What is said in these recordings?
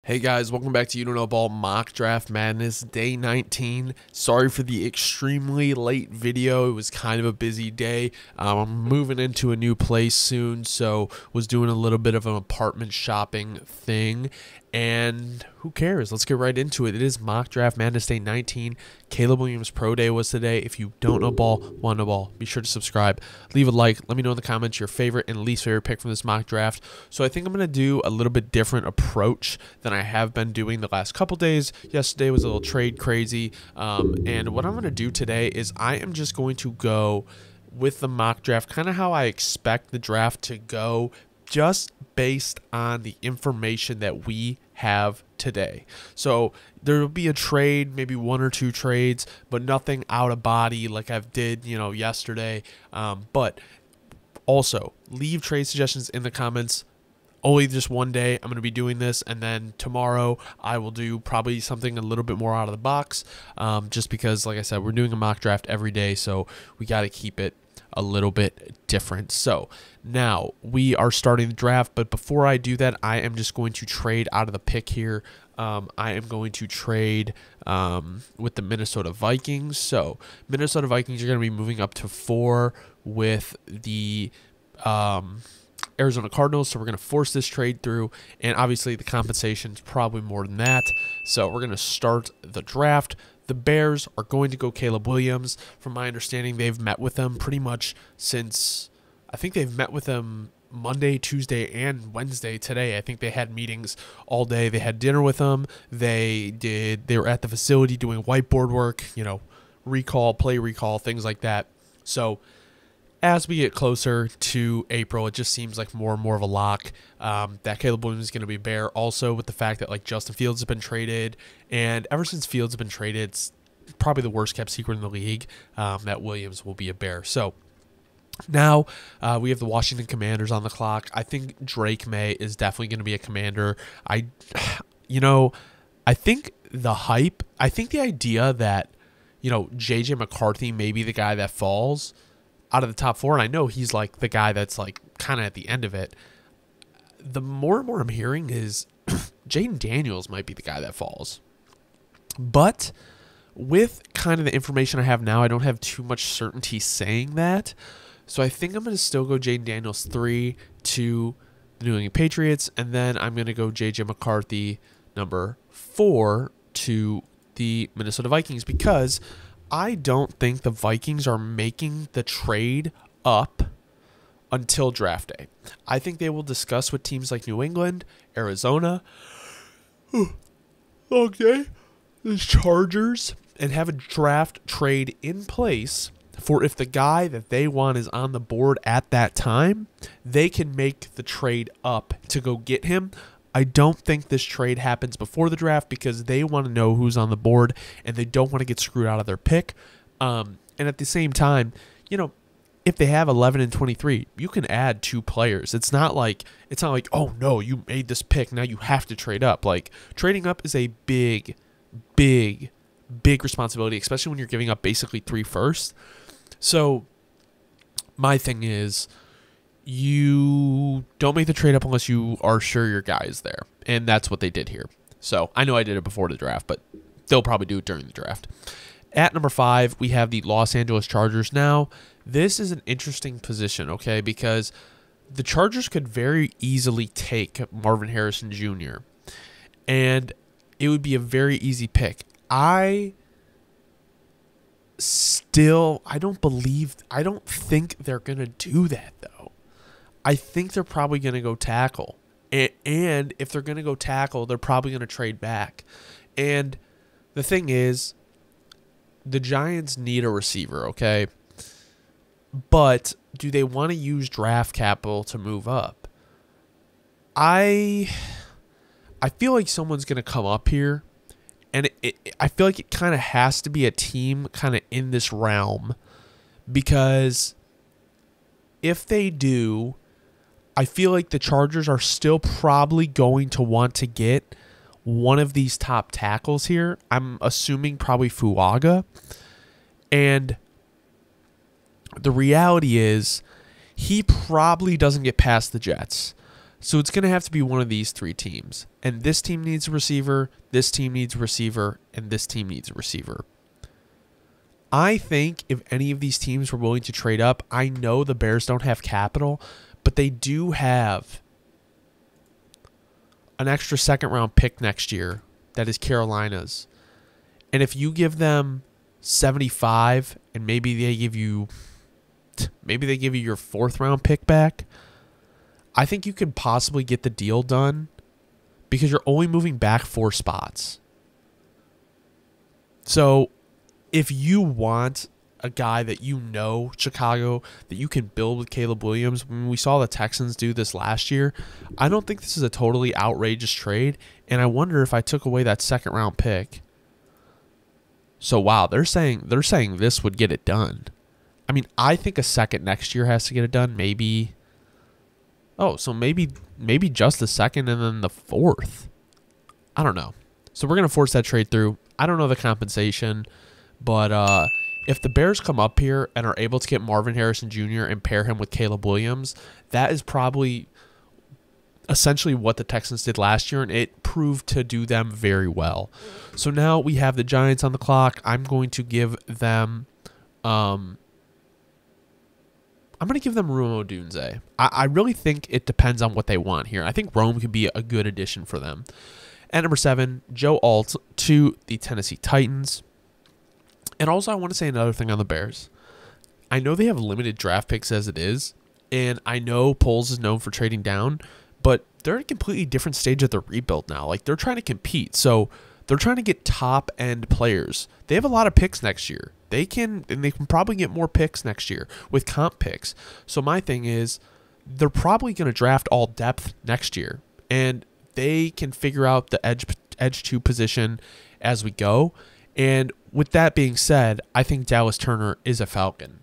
Hey guys, welcome back to You Don't Know Ball Mock Draft Madness Day 19. Sorry for the extremely late video. It was kind of a busy day. I'm moving into a new place soon, so was doing a little bit of an apartment shopping thing. And who cares? Let's get right into it. It is Mock Draft Madness Day 19. Caleb Williams Pro Day was today. If you don't know ball, want to know ball, be sure to subscribe. Leave a like. Let me know in the comments your favorite and least favorite pick from this mock draft. So I think I'm going to do a little bit different approach than I have been doing the last couple days. Yesterday was a little trade crazy. And what I'm going to do today is I am just going to go with the mock draft, kind of how I expect the draft to go, just based on the information that we have today. So there will be a trade, maybe one or two trades, but nothing out of body like I've did, yesterday. But also leave trade suggestions in the comments. Only just one day I'm going to be doing this, and then tomorrow I will do probably something a little bit more out of the box, just because, like I said, we're doing a mock draft every day, so we got to keep it a little bit different. So now we are starting the draft, but before I do that, I am just going to trade out of the pick here. I am going to trade with the Minnesota Vikings. So Minnesota Vikings are going to be moving up to 4 with the Arizona Cardinals, so we're going to force this trade through, and obviously the compensation is probably more than that. So we're going to start the draft. The Bears are going to go Caleb Williams. From my understanding, they've met with him pretty much since, I think they've met with him Monday, Tuesday, and Wednesday today. I think they had meetings all day. They had dinner with him. They were at the facility doing whiteboard work, recall, play recall, things like that. So as we get closer to April, it just seems like more and more of a lock that Caleb Williams is going to be a Bear. Also, with the fact that Justin Fields has been traded, and ever since Fields has been traded, it's probably the worst kept secret in the league that Williams will be a Bear. So now we have the Washington Commanders on the clock. I think Drake May is definitely going to be a Commander. I think the hype, I think the idea that JJ McCarthy may be the guy that falls out of the top 4, and I know he's the guy that's kind of at the end of it. The more and more I'm hearing is Jaden Daniels might be the guy that falls. But with kind of the information I have now, I don't have too much certainty saying that. So I think I'm going to still go Jaden Daniels 3 to the New England Patriots, and then I'm going to go JJ McCarthy number 4 to the Minnesota Vikings, because I don't think the Vikings are making the trade up until draft day. I think they will discuss with teams like New England, Arizona, the Chargers, and have a draft trade in place for if the guy that they want is on the board at that time, they can make the trade up to go get him. I don't think this trade happens before the draft because they want to know who's on the board and they don't want to get screwed out of their pick. And at the same time, if they have 11 and 23, you can add 2 players. It's not like, oh no, you made this pick, now you have to trade up. Trading up is a big responsibility, especially when you're giving up basically 3 firsts. So my thing is, you don't make the trade up unless you are sure your guy is there. And that's what they did here. So I know I did it before the draft, but they'll probably do it during the draft. At number 5, we have the Los Angeles Chargers. Now, this is an interesting position, okay, because the Chargers could very easily take Marvin Harrison Jr., and it would be a very easy pick. I don't think they're going to do that, though. I think they're probably going to go tackle. And if they're going to go tackle, they're probably going to trade back. And the thing is, the Giants need a receiver, okay? But do they want to use draft capital to move up? I feel like someone's going to come up here. And I feel like it kind of has to be a team kind of in this realm. Because if they do, I feel like the Chargers are still probably going to want to get one of these top tackles here. I'm assuming probably Fuaga. And the reality is he probably doesn't get past the Jets. So it's going to have to be one of these three teams. And this team needs a receiver, this team needs a receiver, and this team needs a receiver. I think if any of these teams were willing to trade up, I know the Bears don't have capital, but they do have an extra second-round pick next year that is Carolina's. And if you give them 75 and maybe they give you your fourth-round pick back, I think you could possibly get the deal done because you're only moving back 4 spots. So if you want a guy that you know, Chicago, that you can build with Caleb Williams, when we saw the Texans do this last year, I don't think this is a totally outrageous trade. And I wonder if I took away that second-round pick. So wow, they're saying this would get it done. I mean, I think a second next year has to get it done. Maybe. Oh, so maybe just the second and then the fourth. I don't know. So we're gonna force that trade through. I don't know the compensation, but if the Bears come up here and are able to get Marvin Harrison Jr. and pair him with Caleb Williams, that is probably essentially what the Texans did last year, and it proved to do them very well. So now we have the Giants on the clock. I'm going to give them Rome Odunze. I really think it depends on what they want here. I think Rome could be a good addition for them. At number 7, Joe Alt to the Tennessee Titans. And also I want to say another thing on the Bears. I know they have limited draft picks as it is, and I know Poles is known for trading down, but they're at a completely different stage of the rebuild now. Like, they're trying to compete, so they're trying to get top-end players. They have a lot of picks next year. They can probably get more picks next year with comp picks. So my thing is, they're probably going to draft all depth next year, and they can figure out the edge 2 position as we go. And with that being said, I think Dallas Turner is a Falcon.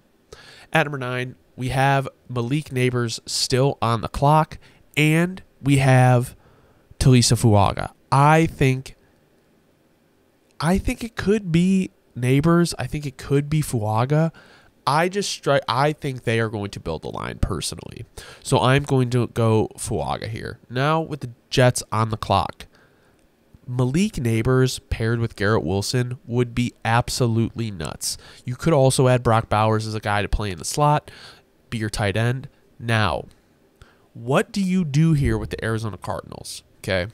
At number 9, we have Malik Neighbors still on the clock, and we have Talisa Fuaga. I think it could be Neighbors. I think it could be Fuaga. I think they are going to build a line personally. So I'm going to go Fuaga here. Now with the Jets on the clock, Malik Neighbors paired with Garrett Wilson would be absolutely nuts. You could also add Brock Bowers as a guy to play in the slot, be your tight end. Now, what do you do here with the Arizona Cardinals? Okay.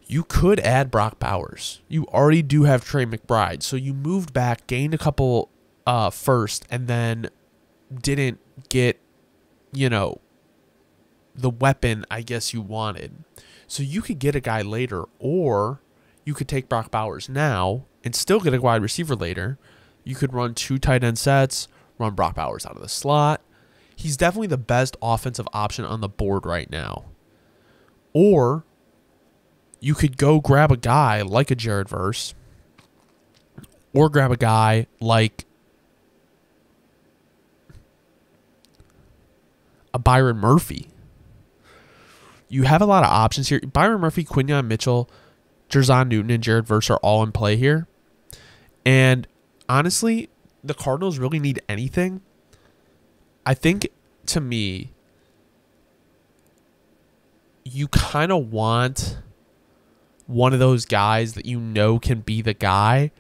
You could add Brock Bowers. You already do have Trey McBride. So you moved back, gained a couple first, and then didn't get, the weapon I guess you wanted. So you could get a guy later, or you could take Brock Bowers now and still get a wide receiver later. You could run 2 tight end sets, run Brock Bowers out of the slot. He's definitely the best offensive option on the board right now. Or you could go grab a guy like a Jared Verse, or grab a guy like a Byron Murphy. You have a lot of options here. Byron Murphy, Quinyon Mitchell, Jerzon Newton, and Jared Verse are all in play here. And honestly, the Cardinals really need anything. I think, to me, you kind of want one of those guys that you know can be the guy.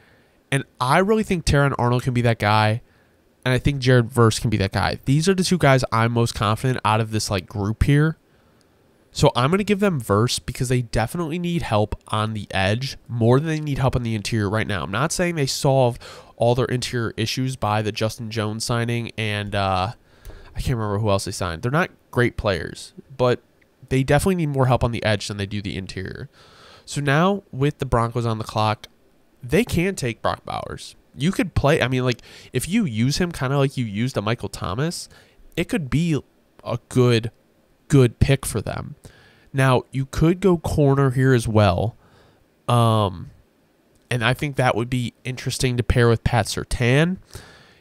And I really think Terron Arnold can be that guy. And I think Jared Verse can be that guy. These are the 2 guys I'm most confident out of this group here. So I'm going to give them Verse because they definitely need help on the edge more than they need help on the interior right now. I'm not saying they solved all their interior issues by the Justin Jones signing, and I can't remember who else they signed. They're not great players, but they definitely need more help on the edge than they do the interior. So now with the Broncos on the clock, they can take Brock Bowers. You could play, if you use him kind of like you used a Michael Thomas, it could be a good pick for them. Now, you could go corner here as well. And I think that would be interesting to pair with Pat Surtain.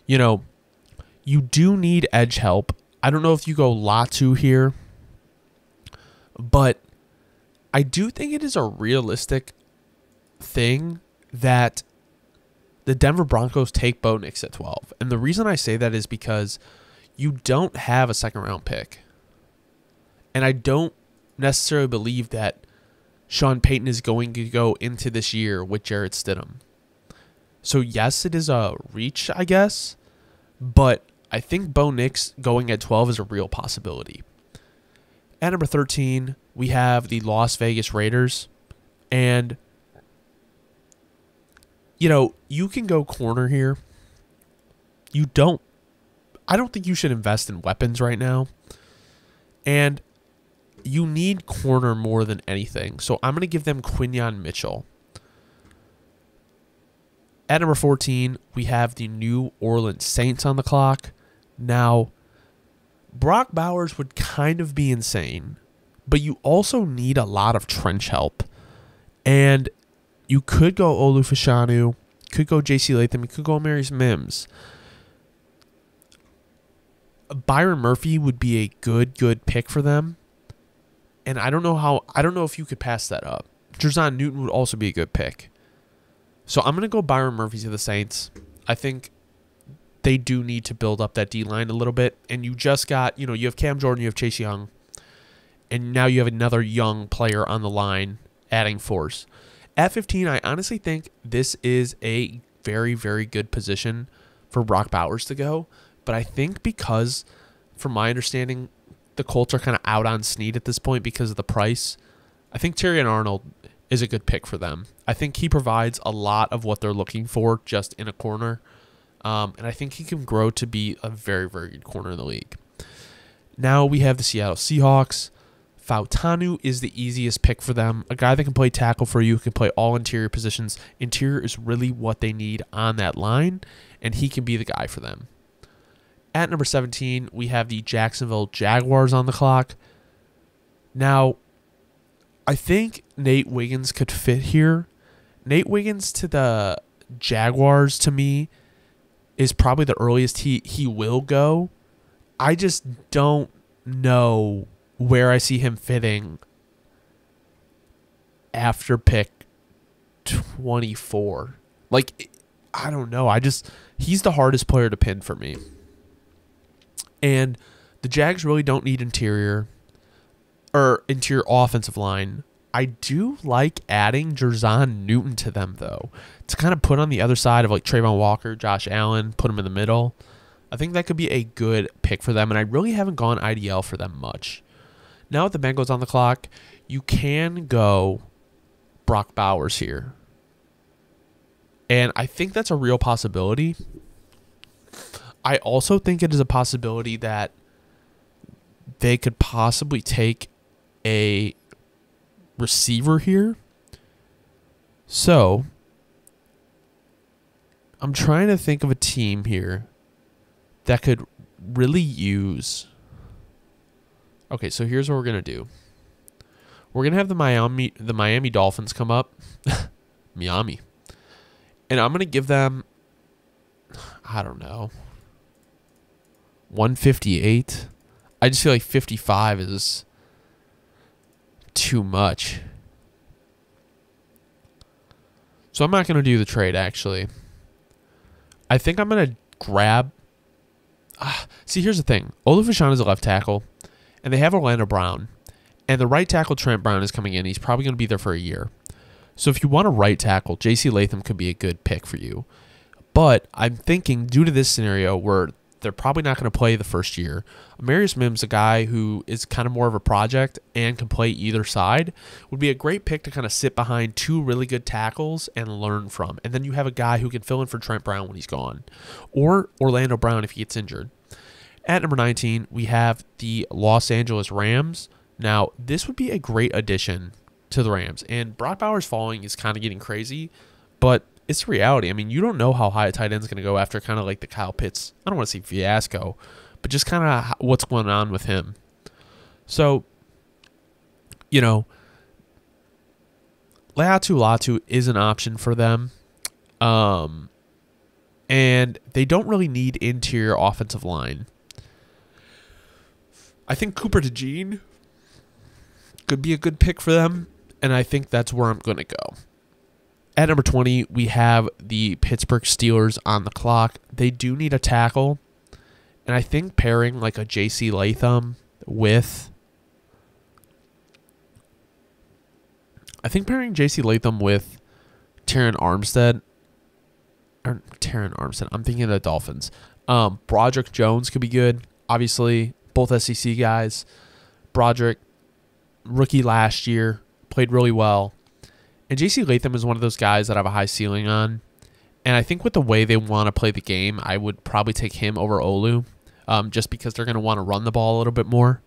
You do need edge help. I don't know if you go Latu here, but I do think it is a realistic thing that the Denver Broncos take Bo Nix at 12. And the reason I say that is because you don't have a second-round pick. And I don't necessarily believe that Sean Payton is going to go into this year with Jarrett Stidham. So yes, it is a reach, I guess, but I think Bo Nix going at 12 is a real possibility. At number 13, we have the Las Vegas Raiders. And, you know, you can go corner here. I don't think you should invest in weapons right now. And you need corner more than anything. So I'm going to give them Quinyon Mitchell. At number 14, we have the New Orleans Saints on the clock. Now, Brock Bowers would kind of be insane, but you also need a lot of trench help. And you could go Olu Fashanu, could go J.C. Latham, you could go Marius Mims. Byron Murphy would be a good pick for them. And I don't know if you could pass that up. Jerzon Newton would also be a good pick. So I'm going to go Byron Murphy to the Saints. I think they do need to build up that D-line a little bit. And you just got, you have Cam Jordan, you have Chase Young. And now you have another young player on the line adding force. At 15, I honestly think this is a very, very good position for Brock Bowers to go. But I think because, from my understanding, the Colts are kind of out on Snead at this point because of the price, I think Terrion Arnold is a good pick for them. I think he provides a lot of what they're looking for just in a corner. And I think he can grow to be a very, very good corner in the league. Now we have the Seattle Seahawks. Fautanu is the easiest pick for them. A guy that can play tackle for you, can play all interior positions. Interior is really what they need on that line, and he can be the guy for them. At number 17, we have the Jacksonville Jaguars on the clock. Now, I think Nate Wiggins could fit here. Nate Wiggins to the Jaguars, to me, is probably the earliest he will go. I just don't know where I see him fitting after pick 24. Like, I don't know. He's the hardest player to pin for me. And the Jags really don't need interior offensive line. I do like adding Jerzon Newton to them, though, to kind of put on the other side of like Trayvon Walker, Josh Allen, put him in the middle. I think that could be a good pick for them, and I really haven't gone IDL for them much. Now with the Bengals on the clock, you can go Brock Bowers here. And I think that's a real possibility. I also think it is a possibility that they could possibly take a receiver here. So, I'm trying to think of a team here that could really use... Okay, so here's what we're going to do. We're going to have the Miami Dolphins come up. Miami. And I'm going to give them, I don't know, 158. I just feel like 55 is too much. So I'm not going to do the trade, actually. I think I'm going to grab... see, here's the thing. Olu Fashanu is a left tackle, and they have Orlando Brown. And the right tackle, Trent Brown, is coming in. He's probably going to be there for a year. So if you want a right tackle, J.C. Latham could be a good pick for you. But I'm thinking, due to this scenario where they're probably not going to play the first year, Marius Mims, a guy who is kind of more of a project and can play either side, would be a great pick to kind of sit behind two really good tackles and learn from. And then you have a guy who can fill in for Trent Brown when he's gone. Or Orlando Brown if he gets injured. At number 19, we have the Los Angeles Rams. Now, this would be a great addition to the Rams. And Brock Bowers falling is kind of getting crazy, but it's the reality. I mean, you don't know how high a tight end is going to go after kind of like the Kyle Pitts, I don't want to say fiasco, but just kind of what's going on with him. So, Latu Latu is an option for them. And they don't really need interior offensive line. I think Cooper DeJean could be a good pick for them, and I think that's where I'm going to go. At number 20, we have the Pittsburgh Steelers on the clock. They do need a tackle, and I think pairing like a J.C. Latham with I think pairing J.C. Latham with Terran Armstead, I'm thinking of the Dolphins. Broderick Jones could be good. Obviously, both SEC guys. Broderick, rookie last year, played really well. And J.C. Latham is one of those guys that I have a high ceiling on. And I think with the way they want to play the game, I would probably take him over Olu, just because they're going to want to run the ball a little bit more.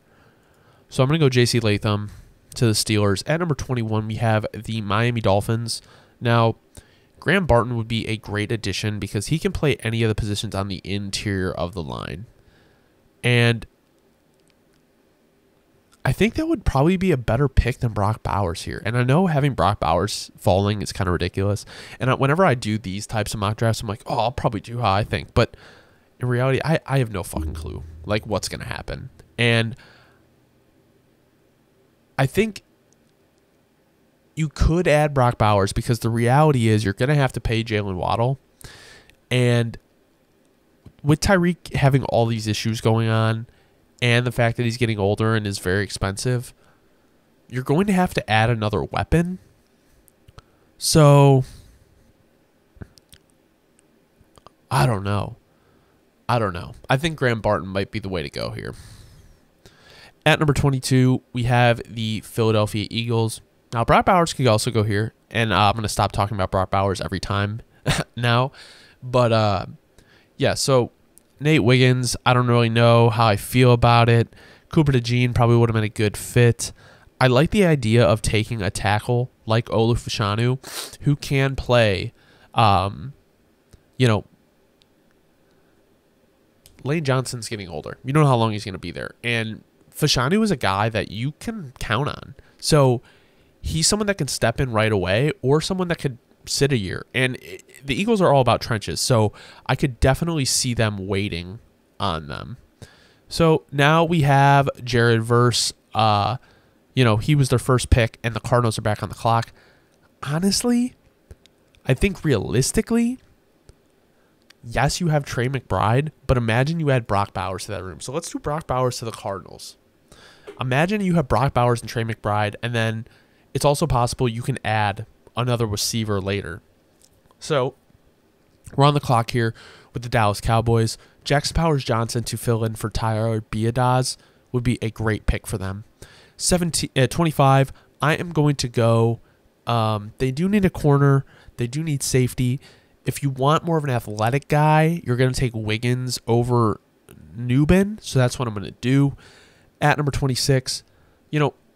So I'm going to go J.C. Latham to the Steelers. At number 21, we have the Miami Dolphins. Now, Graham Barton would be a great addition because he can play any of the positions on the interior of the line. And I think that would probably be a better pick than Brock Bowers here. And I know having Brock Bowers falling is kind of ridiculous. And whenever I do these types of mock drafts, I'm like, oh, I'll probably do how I think. But in reality, I have no fucking clue, like, what's going to happen. And I think you could add Brock Bowers because the reality is you're going to have to pay Jalen Waddle. And with Tyreek having all these issues going on and the fact that he's getting older and is very expensive, you're going to have to add another weapon. So, I don't know. I think Graham Barton might be the way to go here. At number 22, we have the Philadelphia Eagles. Now, Brock Bowers could also go here, and I'm going to stop talking about Brock Bowers every time now. But, yeah, so Nate Wiggins, I don't really know how I feel about it. Cooper DeJean probably would have been a good fit. I like the idea of taking a tackle like Olu Fashanu, who can play, Lane Johnson's getting older. You don't know how long he's going to be there. And Fashanu is a guy that you can count on. So he's someone that can step in right away or someone that could sit a year. And the Eagles are all about trenches, so I could definitely see them waiting on them. So now we have Jared Verse. He was their first pick, and the Cardinals are back on the clock. Honestly, I think realistically, yes, you have Trey McBride, but imagine you add Brock Bowers to that room. So let's do Brock Bowers to the Cardinals. Imagine you have Brock Bowers and Trey McBride, and then it's also possible you can add another receiver later. So we're on the clock here with the Dallas Cowboys. Jackson Powers-Johnson to fill in for Tyler Biadasz would be a great pick for them. 25, I am going to go. They do need a corner. They do need safety. If you want more of an athletic guy, you're going to take Wiggins over Nubin. So that's what I'm going to do. At number 26,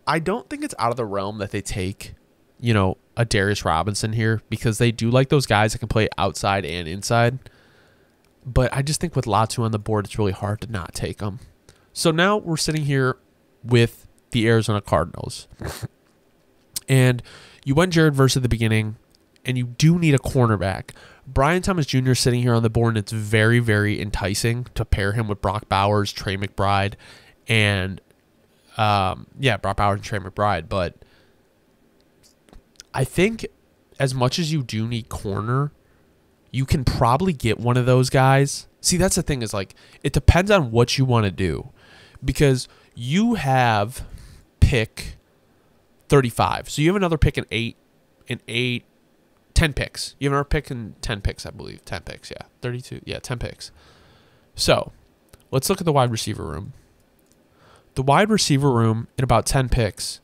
I don't think it's out of the realm that they take, a Darius Robinson here because they do like those guys that can play outside and inside. But I just think with Latu on the board, it's really hard to not take them. So now we're sitting here with the Arizona Cardinals. And you went Jared Verse at the beginning, and you do need a cornerback. Brian Thomas Jr. is sitting here on the board, and it's very, very enticing to pair him with Brock Bowers, Trey McBride, and Brock Bowers and Trey McBride. But I think as much as you do need corner, you can probably get one of those guys. See, that's the thing is, like, it depends on what you want to do because you have pick 35. So you have another pick in 10 picks. You have another pick in 10 picks, I believe. 10 picks, yeah. 32, yeah, 10 picks. So let's look at the wide receiver room. The wide receiver room in about 10 picks,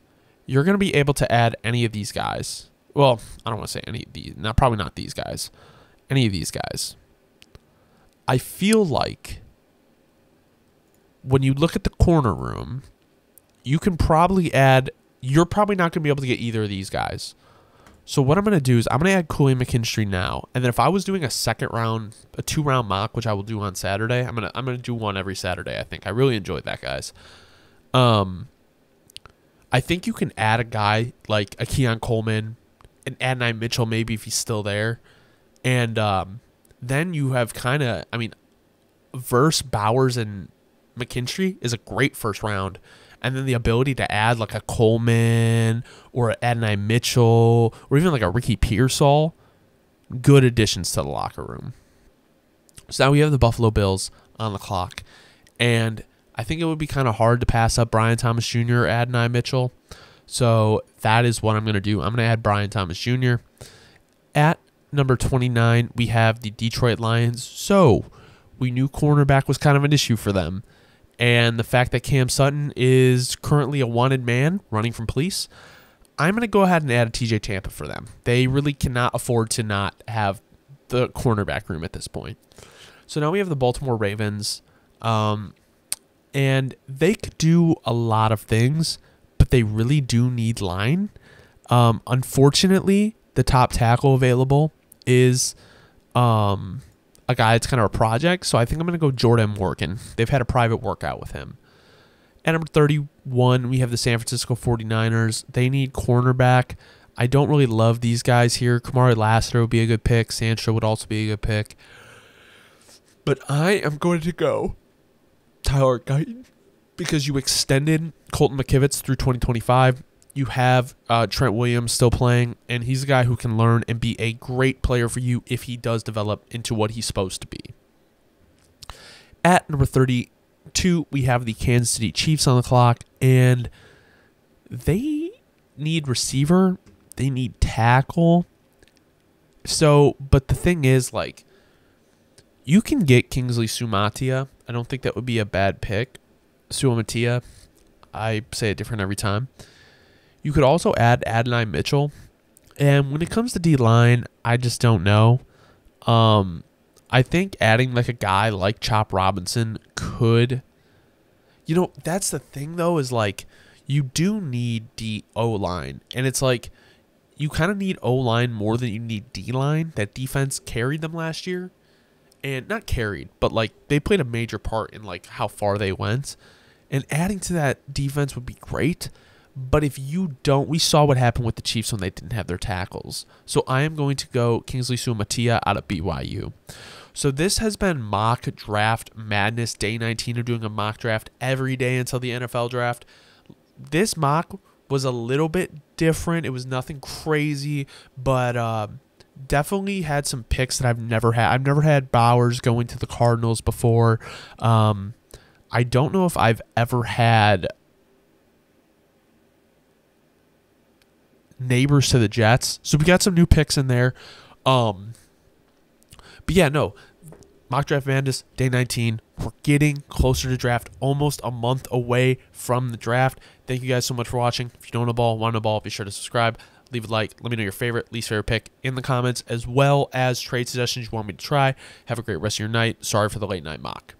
you're going to be able to add any of these guys. Well, I don't want to say any of these. Probably not these guys. Any of these guys. I feel like when you look at the corner room, you can probably add. You're probably not going to be able to get either of these guys. So what I'm going to do is I'm going to add Kool-Aid McKinstry now. And then if I was doing a 2-round mock, which I will do on Saturday, I'm going to do one every Saturday, I think. I really enjoyed that, guys. I think you can add a guy like a Keon Coleman and Adonai Mitchell maybe if he's still there. And then you have Verse, Bowers, and McKinstry is a great first round. And then the ability to add like a Coleman or an Adonai Mitchell or even like a Ricky Pearsall, good additions to the locker room. So now we have the Buffalo Bills on the clock. And I think it would be kind of hard to pass up Brian Thomas Jr. or Adonai Mitchell. So that is what I'm going to do. I'm going to add Brian Thomas Jr. At number 29, we have the Detroit Lions. So we knew cornerback was kind of an issue for them. And the fact that Cam Sutton is currently a wanted man running from police, I'm going to go ahead and add a TJ Tampa for them. They really cannot afford to not have the cornerback room at this point. So now we have the Baltimore Ravens. And they could do a lot of things, but they really do need line. Unfortunately, the top tackle available is a guy that's kind of a project. So I think I'm going to go Jordan Morgan. They've had a private workout with him. At number 31, we have the San Francisco 49ers. They need cornerback. I don't really love these guys here. Kamari Lassiter would be a good pick. Sancho would also be a good pick. But I am going to go Tyler Guyton because you extended Colton McKivitz through 2025. You have Trent Williams still playing, and he's a guy who can learn and be a great player for you if he does develop into what he's supposed to be. At number 32, we have the Kansas City Chiefs on the clock, and they need receiver. They need tackle. So, but the thing is, like, you can get Kingsley Sumatia. I don't think that would be a bad pick. Suamatia. I say it different every time. You could also add Adonai Mitchell. And when it comes to D-line, I just don't know. I think adding like a guy like Chop Robinson could... You know, that's the thing, though, is like you do need O-line. And it's like you kind of need O-line more than you need D-line. That defense carried them last year. And not carried, but like they played a major part in like how far they went. And adding to that defense would be great. But if you don't, we saw what happened with the Chiefs when they didn't have their tackles. So I am going to go Kingsley Suamatia out of BYU. So this has been mock draft madness, day 19 of doing a mock draft every day until the NFL draft. This mock was a little bit different. It was nothing crazy, but definitely had some picks that I've never had. I've never had Bowers going to the Cardinals before. I don't know if I've ever had Neighbors to the Jets. So we got some new picks in there. But yeah, no. Mock Draft Madness, day 19. We're getting closer to draft, almost a month away from the draft. Thank you guys so much for watching. If you don't know ball, want to know ball, be sure to subscribe. Leave a like. Let me know your favorite, least favorite pick in the comments, as well as trade suggestions you want me to try. Have a great rest of your night. Sorry for the late night mock.